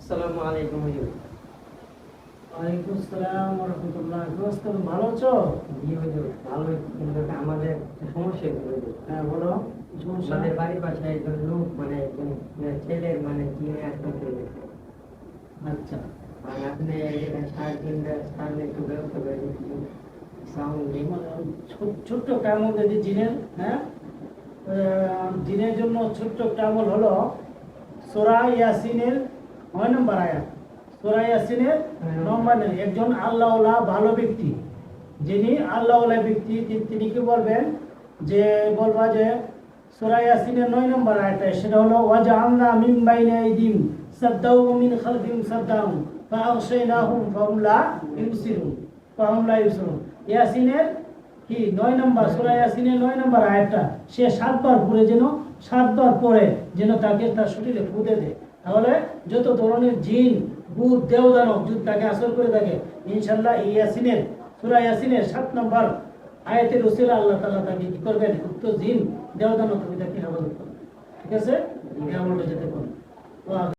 আসসালামু আলাইকুম হুজুর। ওয়ালাইকুম আসসালাম ওয়া রাহমাতুল্লাহ। কি অবস্থা? ভালো আছো? জি হুজুর, ভালোই, কিন্তু আমাদের একটা সমস্যা হয়েছে হুজুর। হ্যাঁ বলো, কি সমস্যা? আমাদের বাড়ির পাশে একজন লোক একজন ছেলের জিনে আক্রান্ত হয়ে গেছে। আচ্ছা, আর আপনি যেটা সার দিন একটু ব্যবস্থা করে দিচ্ছি সাউন্ড দিন। মানে ছোট্ট একটা আমল যদি জিনের, হ্যাঁ, জিনের জন্য ছোট্ট একটা আমল হলো সূরা ইয়াসিনের 9 নম্বর আয়াত। সূরা ইয়াসিনের নম্বর নেই। একজন আল্লাহওয়ালা ভালো ব্যক্তি, যিনি আল্লাহওয়ালা ব্যক্তি, তিনি কি বলবেন? যে বলবা যে সূরা ইয়াসিনের 9 নম্বর আয়াতটা, সেটা হলো ওয়াজআলনা মিন বাইনি আইদিহিম সাদ্দাও ওয়া মিন খালফিহিম সাদ্দাও ফাআগশাইনাহুম ফাহুম লা ইউবসিরুন। ইয়াসিনের কি 9 নম্বর, সূরা ইয়াসিনের 9 নম্বর আয়াতটা সে 7 বার পড়ে, যেন 7 বার পড়ে যেন তাকে তার শরীরে ফুঁদে দেয়। তাহলে যত ধরনের জিন, ভূত, দেবদানব যদি তাকে আসর করে থাকে, ইনশাআল্লাহ এই ইয়াসিনের, সূরা ইয়াসিনের 7 নম্বর আয়াতের উসিলা আল্লাহ তাআলা তাকে কি করবেন? উক্ত জিন, দেবদানব থেকে তাকে হেফাজত করবেন। ঠিক আছে? এই আমলটা যেতে পারেন।